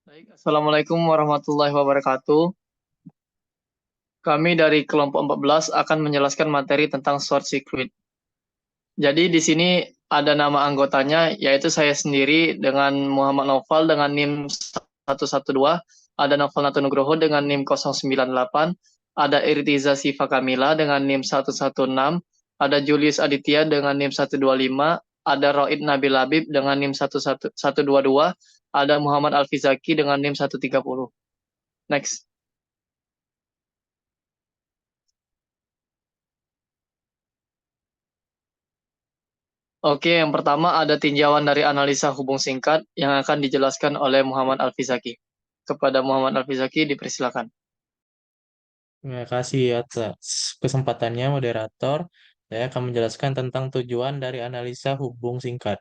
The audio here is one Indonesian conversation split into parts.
Baik, Assalamualaikum warahmatullahi wabarakatuh. Kami dari kelompok 14 akan menjelaskan materi tentang short circuit. Jadi di sini ada nama anggotanya, yaitu saya sendiri dengan Muhammad Naufal dengan NIM 112, ada Naufal Natunugroho dengan NIM 098, ada Irtiza Siva Kamila dengan NIM 116, ada Julius Aditya dengan NIM 125, ada Roid Nabil Labib dengan NIM 122, ada Muhammad Alfizaki dengan NIM 130. Next. Oke, yang pertama ada tinjauan dari analisa hubung singkat yang akan dijelaskan oleh Muhammad Alfizaki. Kepada Muhammad Alfizaki dipersilakan. Terima kasih atas kesempatannya, moderator. Saya akan menjelaskan tentang tujuan dari analisa hubung singkat.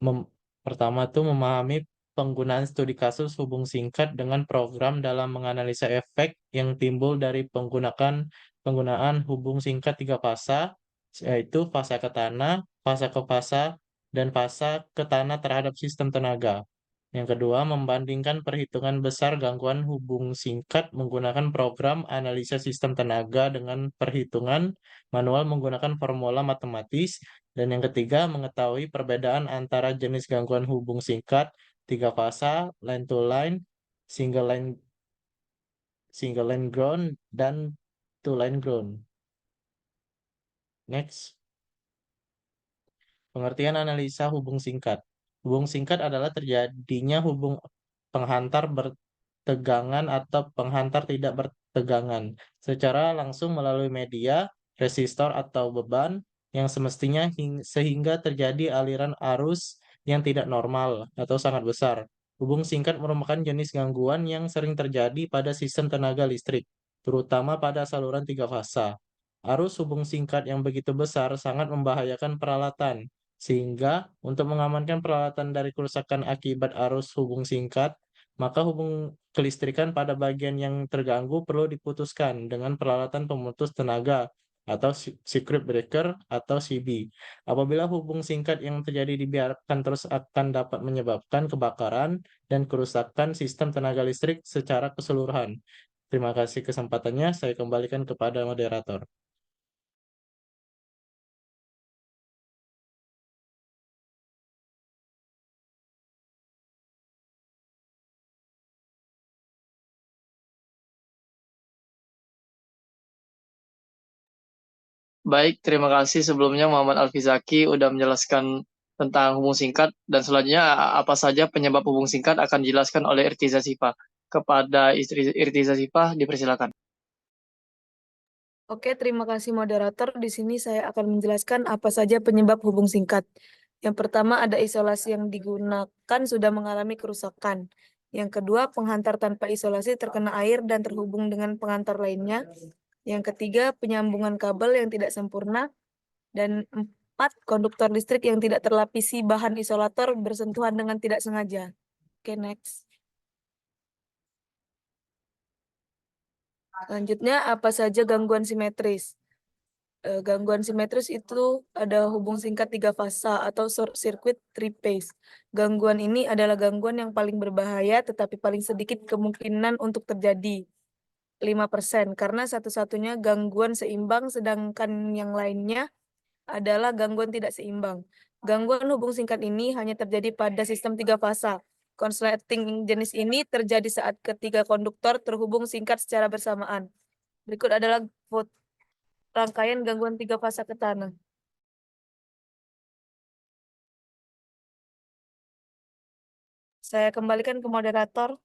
Mem- Pertama tuh memahami penggunaan studi kasus hubung singkat dengan program dalam menganalisa efek yang timbul dari penggunaan hubung singkat tiga fasa, yaitu fasa ke tanah, fasa ke fasa, dan fasa ke tanah terhadap sistem tenaga. Yang kedua, membandingkan perhitungan besar gangguan hubung singkat menggunakan program analisa sistem tenaga dengan perhitungan manual menggunakan formula matematis. Dan yang ketiga, mengetahui perbedaan antara jenis gangguan hubung singkat, tiga fasa, line to line, single line, single line ground, dan two line ground. Next. Pengertian analisa hubung singkat. Hubung singkat adalah terjadinya hubung penghantar bertegangan atau penghantar tidak bertegangan secara langsung melalui media, resistor atau beban yang semestinya sehingga terjadi aliran arus yang tidak normal atau sangat besar. Hubung singkat merupakan jenis gangguan yang sering terjadi pada sistem tenaga listrik, terutama pada saluran tiga fasa. Arus hubung singkat yang begitu besar sangat membahayakan peralatan, sehingga untuk mengamankan peralatan dari kerusakan akibat arus hubung singkat, maka hubung kelistrikan pada bagian yang terganggu perlu diputuskan dengan peralatan pemutus tenaga atau circuit breaker atau CB. Apabila hubung singkat yang terjadi dibiarkan terus akan dapat menyebabkan kebakaran dan kerusakan sistem tenaga listrik secara keseluruhan. Terima kasih kesempatannya, saya kembalikan kepada moderator. Baik, terima kasih sebelumnya Muhammad Alfizaki udah menjelaskan tentang hubung singkat dan selanjutnya apa saja penyebab hubung singkat akan dijelaskan oleh Irtiza Sifa. Kepada istri Irtiza Sifa dipersilakan. Oke, terima kasih moderator. Di sini saya akan menjelaskan apa saja penyebab hubung singkat. Yang pertama ada isolasi yang digunakan sudah mengalami kerusakan. Yang kedua, penghantar tanpa isolasi terkena air dan terhubung dengan penghantar lainnya. Yang ketiga, penyambungan kabel yang tidak sempurna. Dan empat, konduktor listrik yang tidak terlapisi bahan isolator bersentuhan dengan tidak sengaja. Oke, next. Selanjutnya, apa saja gangguan simetris? Gangguan simetris itu ada hubung singkat tiga fasa atau short circuit three phase. Gangguan ini adalah gangguan yang paling berbahaya tetapi paling sedikit kemungkinan untuk terjadi, 5%, karena satu-satunya gangguan seimbang sedangkan yang lainnya adalah gangguan tidak seimbang. Gangguan hubung singkat ini hanya terjadi pada sistem tiga fasa. Konsleting jenis ini terjadi saat ketiga konduktor terhubung singkat secara bersamaan. Berikut adalah rangkaian gangguan tiga fasa ke tanah. Saya kembalikan ke moderator.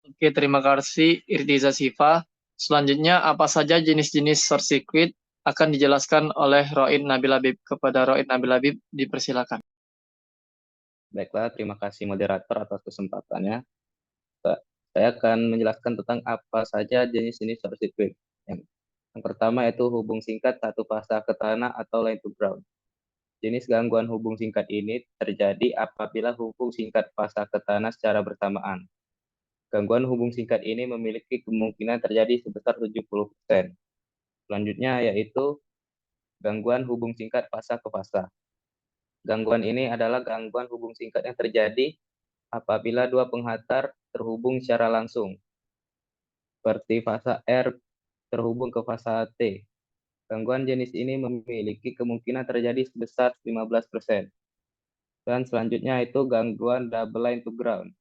Oke, terima kasih Irtiza Sifa. Selanjutnya apa saja jenis-jenis short circuit akan dijelaskan oleh Roid Nabil Labib. Kepada Roid Nabil Labib dipersilakan. Baiklah, terima kasih moderator atas kesempatannya. Saya akan menjelaskan tentang apa saja jenis-jenis short circuit. Yang pertama yaitu hubung singkat satu fasa ke tanah atau line to ground. Jenis gangguan hubung singkat ini terjadi apabila hubung singkat fasa ke tanah secara bersamaan. Gangguan hubung singkat ini memiliki kemungkinan terjadi sebesar 70%. Selanjutnya yaitu gangguan hubung singkat fasa ke fasa. Gangguan ini adalah gangguan hubung singkat yang terjadi apabila dua penghantar terhubung secara langsung, seperti fasa R terhubung ke fasa T. Gangguan jenis ini memiliki kemungkinan terjadi sebesar 15%. Dan selanjutnya itu gangguan double line to ground.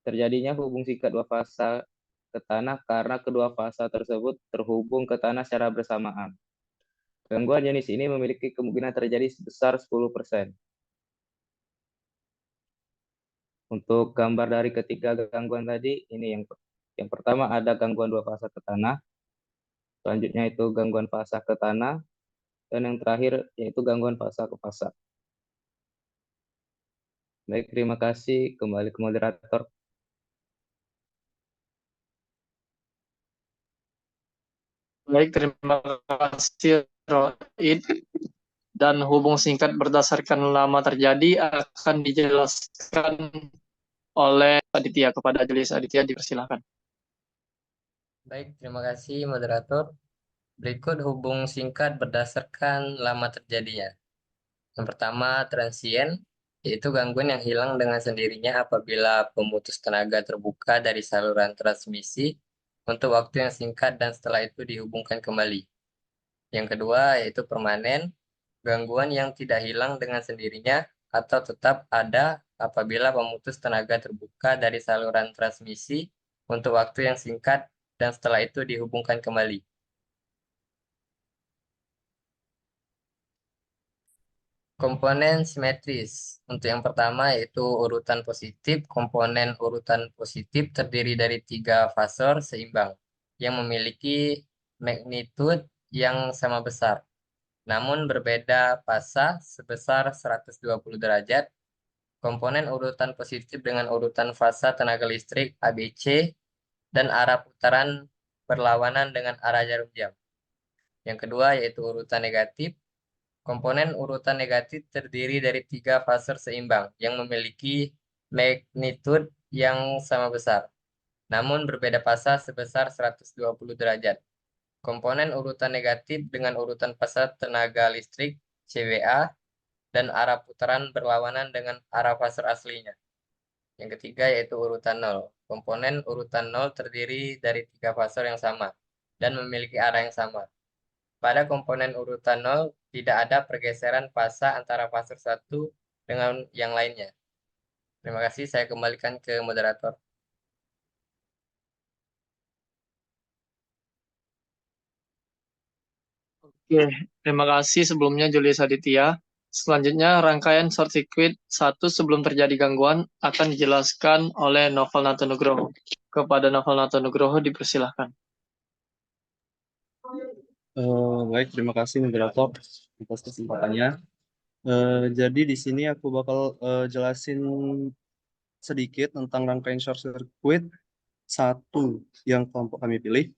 Terjadinya hubung singkat dua fasa ke tanah karena kedua fasa tersebut terhubung ke tanah secara bersamaan. Gangguan jenis ini memiliki kemungkinan terjadi sebesar 10%. Untuk gambar dari ketiga gangguan tadi, ini yang pertama ada gangguan dua fasa ke tanah, selanjutnya itu gangguan fasa ke tanah, dan yang terakhir yaitu gangguan fasa ke fasa. Baik, terima kasih. Kembali ke moderator. Baik, terima kasih Roid. Dan hubung singkat berdasarkan lama terjadi akan dijelaskan oleh Aditya. Kepada Julius Aditya dipersilakan. Baik, terima kasih moderator. Berikut hubung singkat berdasarkan lama terjadinya. Yang pertama, transient, yaitu gangguan yang hilang dengan sendirinya apabila pemutus tenaga terbuka dari saluran transmisi untuk waktu yang singkat dan setelah itu dihubungkan kembali. Yang kedua, yaitu permanen, gangguan yang tidak hilang dengan sendirinya atau tetap ada apabila pemutus tenaga terbuka dari saluran transmisi untuk waktu yang singkat dan setelah itu dihubungkan kembali. Komponen simetris. Untuk yang pertama yaitu urutan positif. Komponen urutan positif terdiri dari 3 fasor seimbang yang memiliki magnitude yang sama besar, namun berbeda fasa sebesar 120 derajat. Komponen urutan positif dengan urutan fasa tenaga listrik ABC dan arah putaran berlawanan dengan arah jarum jam. Yang kedua yaitu urutan negatif. Komponen urutan negatif terdiri dari 3 fasor seimbang yang memiliki magnitude yang sama besar, namun berbeda fasa sebesar 120 derajat. Komponen urutan negatif dengan urutan fasa tenaga listrik CWA dan arah putaran berlawanan dengan arah fasor aslinya. Yang ketiga yaitu urutan 0. Komponen urutan 0 terdiri dari 3 fasor yang sama dan memiliki arah yang sama. Pada komponen urutan 0, tidak ada pergeseran fasa antara fasor satu dengan yang lainnya. Terima kasih, saya kembalikan ke moderator. Oke, terima kasih sebelumnya Julius Aditya. Selanjutnya, rangkaian short circuit 1 sebelum terjadi gangguan akan dijelaskan oleh Novel Nathanugroho. Kepada Novel Nathanugroho dipersilahkan. Baik, terima kasih moderator atas kesempatannya. Jadi di sini aku bakal jelasin sedikit tentang rangkaian short circuit 1 yang kelompok kami pilih.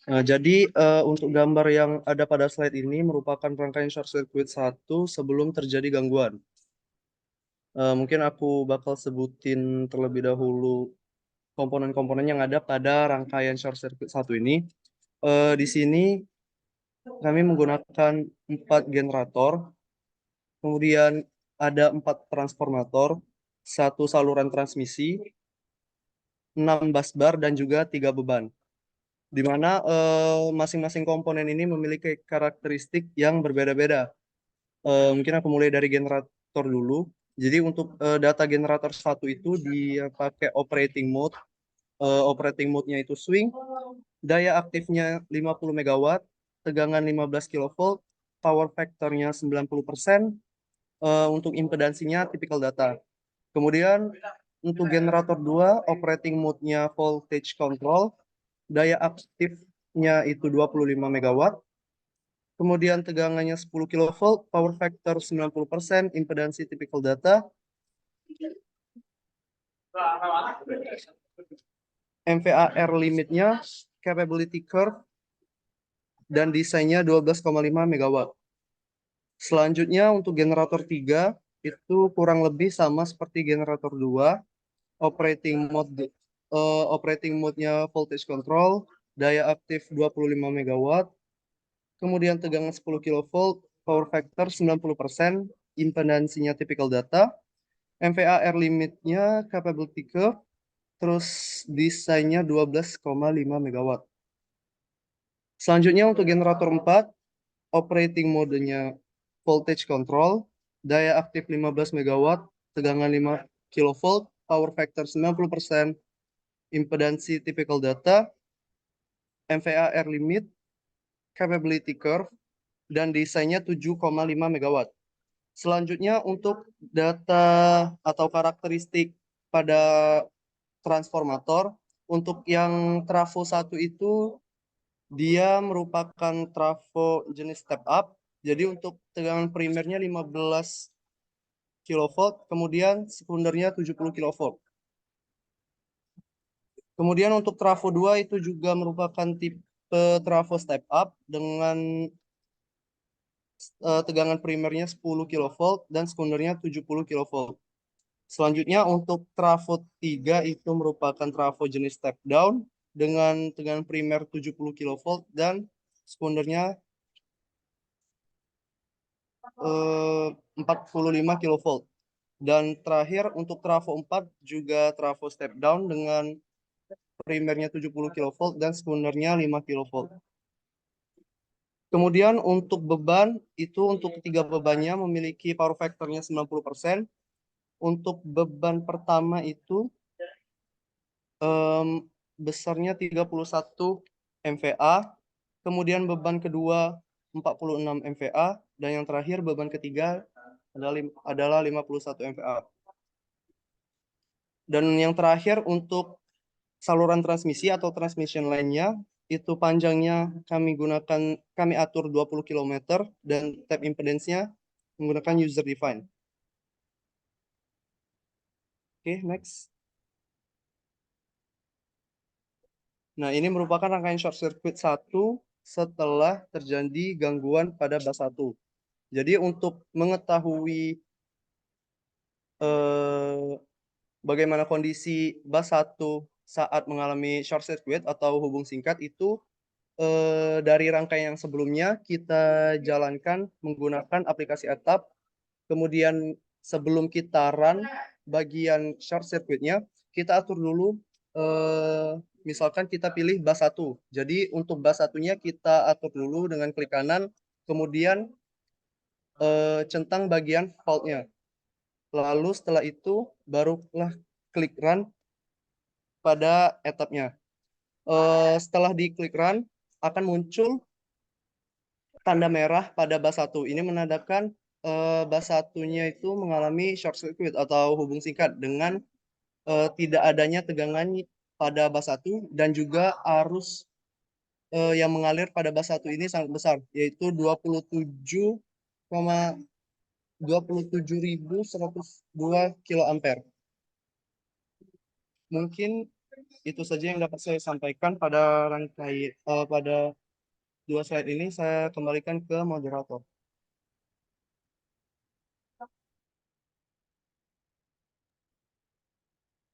Jadi untuk gambar yang ada pada slide ini merupakan rangkaian short circuit 1 sebelum terjadi gangguan. Mungkin aku bakal sebutin terlebih dahulu komponen-komponen yang ada pada rangkaian short circuit 1 ini. Di sini kami menggunakan 4 generator, kemudian ada 4 transformator, 1 saluran transmisi, 6 busbar, dan juga 3 beban. Di mana masing-masing komponen ini memiliki karakteristik yang berbeda-beda. Mungkin aku mulai dari generator dulu. Jadi untuk data generator 1 itu dia pakai operating mode. Operating mode-nya itu swing, daya aktifnya 50 MW, tegangan 15 kV, power factor-nya 90%, untuk impedansinya typical data. Kemudian untuk generator 2, operating mode-nya voltage control, daya aktifnya itu 25 MW, kemudian tegangannya 10 kV, power factor 90%, impedansi typical data. MVAR limitnya, capability curve, dan desainnya 12,5 MW. Selanjutnya untuk generator 3 itu kurang lebih sama seperti generator 2. Operating mode-nya voltage control, daya aktif 25 MW, kemudian tegangan 10 kV, power factor 90%, impedansinya typical data, MVAR limitnya capability curve, terus desainnya 12,5 MW. Selanjutnya untuk generator 4, operating modenya voltage control, daya aktif 15 MW, tegangan 5 kV, power factor 90%, impedansi typical data, MVAR limit, capability curve, dan desainnya 7,5 MW. Selanjutnya untuk data atau karakteristik pada transformator, untuk yang trafo 1 itu dia merupakan trafo jenis step up. Jadi untuk tegangan primernya 15 kV, kemudian sekundernya 70 kV. Kemudian untuk trafo 2 itu juga merupakan tipe trafo step up dengan tegangan primernya 10 kV dan sekundernya 70 kV. Selanjutnya untuk trafo 3 itu merupakan trafo jenis step down dengan tegangan primer 70 kV dan sekundernya 45 kV. Dan terakhir untuk trafo 4 juga trafo step down dengan primernya 70 kV dan sekundernya 5 kV. Kemudian untuk beban, itu untuk ketiga bebannya memiliki power factornya 90%. Untuk beban pertama itu besarnya 31 MVA, kemudian beban kedua 46 MVA, dan yang terakhir beban ketiga adalah 51 MVA. Dan yang terakhir untuk saluran transmisi atau transmission line-nya, itu panjangnya kami atur 20 km dan tap impedance-nya menggunakan user define. Oke, next. Nah, ini merupakan rangkaian short circuit 1 setelah terjadi gangguan pada bus 1. Jadi untuk mengetahui bagaimana kondisi bus 1 saat mengalami short circuit atau hubung singkat itu dari rangkaian yang sebelumnya kita jalankan menggunakan aplikasi Etap. Kemudian sebelum kita run bagian short circuitnya, kita atur dulu misalkan kita pilih bus 1. Jadi untuk bus 1-nya kita atur dulu dengan klik kanan, kemudian centang bagian fault-nya. Lalu setelah itu barulah klik run pada etapnya. Setelah diklik run, akan muncul tanda merah pada bus 1. Ini menandakan bus 1-nya itu mengalami short circuit atau hubung singkat dengan tidak adanya tegangan pada bus 1 dan juga arus yang mengalir pada bus 1 ini sangat besar, yaitu 27.102 kA. Mungkin itu saja yang dapat saya sampaikan pada pada 2 slide ini. Saya kembalikan ke moderator.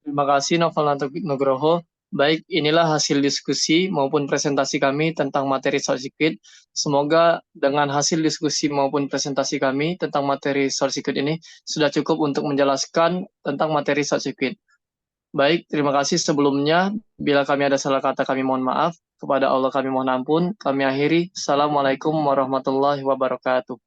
Terima kasih Novel Nugroho. Baik, inilah hasil diskusi maupun presentasi kami tentang materi short circuit. Semoga dengan hasil diskusi maupun presentasi kami tentang materi short circuit ini sudah cukup untuk menjelaskan tentang materi short circuit. Baik, terima kasih sebelumnya. Bila kami ada salah kata, kami mohon maaf. Kepada Allah kami mohon ampun. Kami akhiri. Assalamualaikum warahmatullahi wabarakatuh.